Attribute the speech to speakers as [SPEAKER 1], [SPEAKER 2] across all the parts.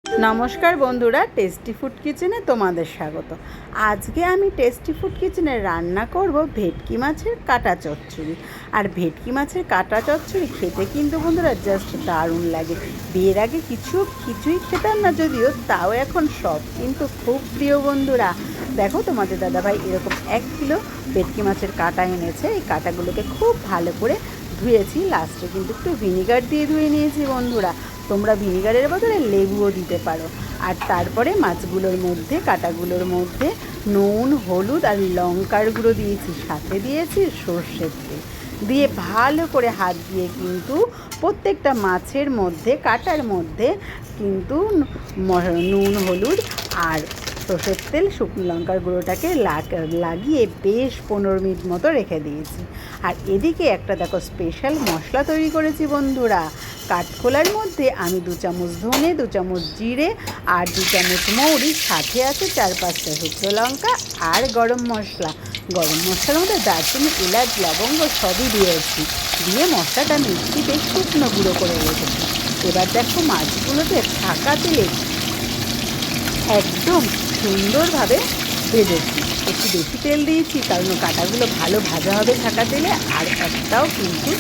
[SPEAKER 1] নমস্কার বন্ধুরা, tasty food কিচেনে তোমাদের স্বাগত। আজকে আমি টেস্টি ফুড কিচেনে রান্না করব ভেটকি মাছের কাটা চচ্চড়ি। আর ভেটকি মাছের কাটা চচ্চড়ি খেতে কিন্তু বন্ধুরা জাস্ট দারুণ লাগে। বিয়ের আগে কিছুই খেতাম না যদিও, তাও এখন সব কিন্তু খুব প্রিয় বন্ধুরা। দেখো, তোমাদের দাদাভাই এরকম 1 কিলো ভেটকি মাছের কাটা এনেছে। এই কাটাগুলোকে খুব ভালো করে ধুয়েছি, লাস্টে কিন্তু একটু ভিনিগার দিয়ে ধুয়ে নিয়েছি বন্ধুরা। তোমরা ভিনিগারের বদলে লেবুও দিতে পারো। আর তারপরে মাছগুলোর মধ্যে, কাটাগুলোর মধ্যে নুন, হলুদ আর লঙ্কার গুঁড়ো দিয়েছি, সাথে দিয়েছি সর্ষের তেল দিয়ে ভালো করে হাত দিয়ে কিন্তু প্রত্যেকটা মাছের মধ্যে, কাটার মধ্যে কিন্তু নুন, হলুদ আর সর্ষের তেল, শুকনো লঙ্কার গুঁড়োটাকে লাগিয়ে বেশ 15 মিনিট মতো রেখে দিয়েছি। আর এদিকে একটা দেখো স্পেশাল মশলা তৈরি করেছি বন্ধুরা। কাঠখোলার মধ্যে আমি 2 চামচ ধনে, 2 চামচ জিরে আর 2 চামচ মৌরি, সাথে আছে 4-5টা শুকনো লঙ্কা আর গরম মশলা। গরম মশলার মধ্যে দারচিনি, এলাচ, লবঙ্গ সবই দিয়েছি। দিয়ে মশলাটা মিক্সিতে শুকনো গুঁড়ো করে রেখেছি। এবার দেখো, মাছগুলোকে ছাঁকা তেলে একদম সুন্দরভাবে ভেজেছি। একটু বেশি তেল দিয়েছি কারণ কাটাগুলো ভালো ভাজা হবে ছাঁকা তেলে, আর একটাও কিন্তু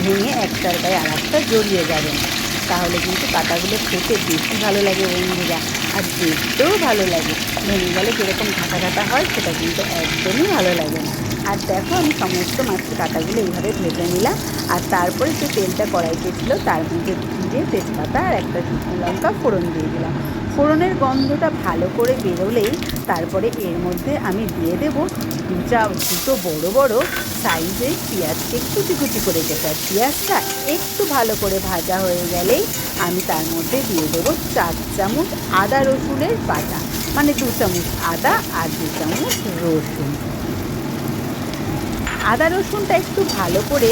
[SPEAKER 1] ভেঙে একটার গায়ে আর একটা জড়িয়ে যাবে না। তাহলে কিন্তু কাটাগুলো খেতে বেশি ভালো লাগে বন্ধুরা, আর দেখতেও ভালো লাগে। ভেঙে গেলে কীরকম ঘাটা ঘাটা হয় সেটা কিন্তু একদমই ভালো লাগে না। আর দেখো, আমি সমস্ত মাছের কাটাগুলো এইভাবে ভেজে নিলাম। আর তারপরে যে তেলটা কড়াইতে ছিল তার মধ্যে জিরে, তেজপাতা আর একটা শুকনো লঙ্কা ফোড়ন দিয়ে দিলাম। ফোড়নের গন্ধটা ভালো করে বেরোলেই তারপরে এর মধ্যে আমি দিয়ে দেবো দুটো বড় বড় সাইজের পেঁয়াজকে কুচি কুচি করে কেটে। পেঁয়াজটা একটু ভালো করে ভাজা হয়ে গেলেই আমি তার মধ্যে দিয়ে দেবো 4 চামচ আদা রসুনের বাটা, মানে 2 চামচ আদা আর 2 চামচ রসুন। আদা রসুনটা একটু ভালো করে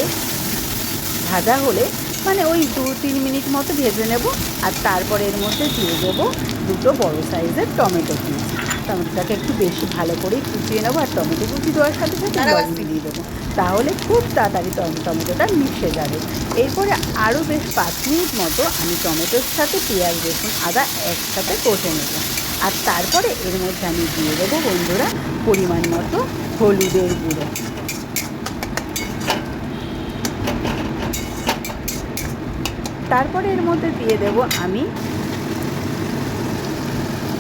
[SPEAKER 1] ভাজা হলে, মানে ওই 2-3 মিনিট মতো ভেজে নেব। আর তারপরে এর মধ্যে দিয়ে দেবো 2 বড় সাইজের টমেটো কুচি। টমেটোটাকে একটু বেশি ভালো করেই কুচিয়ে নেবো, আর টমেটো কুচি দেওয়ার সাথে সাথে লবণ দিয়ে দেবো, তাহলে খুব তাড়াতাড়ি টমেটোটা মিশে যাবে। এরপরে আরও বেশ 5 মিনিট মতো আমি টমেটোর সাথে পেঁয়াজ, রসুন, আদা একসাথে কষে নেব। আর তারপরে এর মধ্যে আমি দিয়ে দেবো বন্ধুরা পরিমাণ মতো হলুদের গুঁড়ো। তারপরে এর মধ্যে দিয়ে দেব আমি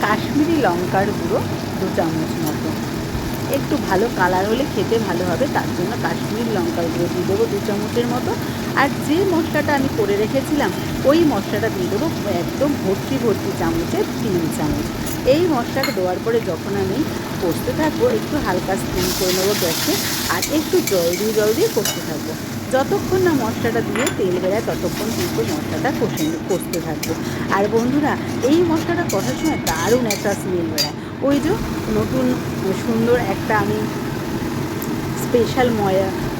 [SPEAKER 1] কাশ্মীরি লঙ্কার গুঁড়ো 2 চামচ মতো। একটু ভালো কালার হলে খেতে ভালো হবে, তার জন্য কাশ্মীরি লঙ্কার গুঁড়ো দিয়ে দেবো 2 চামচের মতো। আর যে মশলাটা আমি করে রেখেছিলাম ওই মশলাটা দিয়ে দেবো একদম ভর্তি চামচে 3 চামচ। এই মশলাটা দেওয়ার পরে যখন আমি কষতে থাকবো, একটু হালকা স্টিম করে নেবো গ্যাসে, আর একটু জল দিয়ে কষতে থাকবো। যতক্ষণ না মশলাটা দিয়ে তেল বেড়ায় ততক্ষণ কিন্তু মশলাটা কষতে থাকবো। আর বন্ধুরা, এই মশলাটা কষার সময় দারুণ একটা স্মেল বেড়ায়। ওই যে নতুন সুন্দর একটা আমি স্পেশাল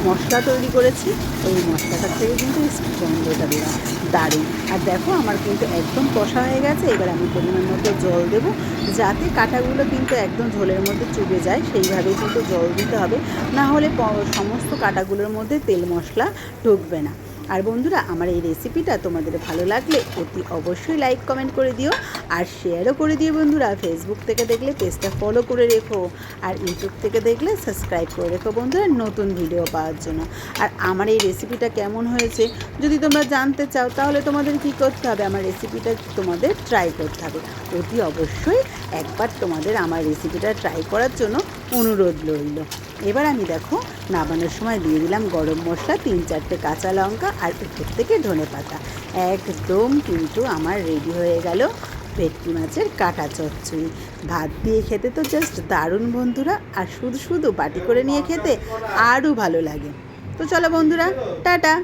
[SPEAKER 1] মশলা তৈরি করেছি, ওই মশলাটার থেকে কিন্তু গন্ধটা বেরোয় দারুণ। আর দেখো, আমার কিন্তু একদম কষা হয়ে গেছে। এবার আমি পরিমাণ মতো জল দেবো, যাতে কাঁটাগুলো কিন্তু একদম ঝোলের মধ্যে চুবে যায়, সেইভাবেই কিন্তু জল দিতে হবে, না হলে সমস্ত কাঁটাগুলোর মধ্যে তেল মশলা ঢুকবে না। আর বন্ধুরা, আমার এই রেসিপিটা তোমাদের ভালো লাগলে অতি অবশ্যই লাইক কমেন্ট করে দিও, আর শেয়ারও করে দিও বন্ধুরা। ফেসবুক থেকে দেখলে পেজটা ফলো করে রেখো, আর ইউটিউব থেকে দেখলে সাবস্ক্রাইব করে রেখো বন্ধুরা নতুন ভিডিও পাওয়ার জন্য। আর আমার এই রেসিপিটা কেমন হয়েছে যদি তোমরা জানতে চাও, তাহলে তোমাদের কী করতে হবে, আমার রেসিপিটা তোমাদের ট্রাই করতে হবে। অতি অবশ্যই একবার তোমাদের আমার রেসিপিটা ট্রাই করার জন্য অনুরোধ রইল। এবার আমি দেখো নামানোর সময় দিয়ে দিলাম গরম মশলা, 3-4টে কাঁচা লঙ্কা আর উপর থেকে ধনেপাতা। একদম কিন্তু আমার রেডি হয়ে গেল ভেটকি মাছের কাটা চচ্চড়ি। ভাত দিয়ে খেতে তো জাস্ট দারুণ বন্ধুরা, আর শুধু বাটি করে নিয়ে খেতে আরও ভালো লাগে। তো চলো বন্ধুরা, টাটা।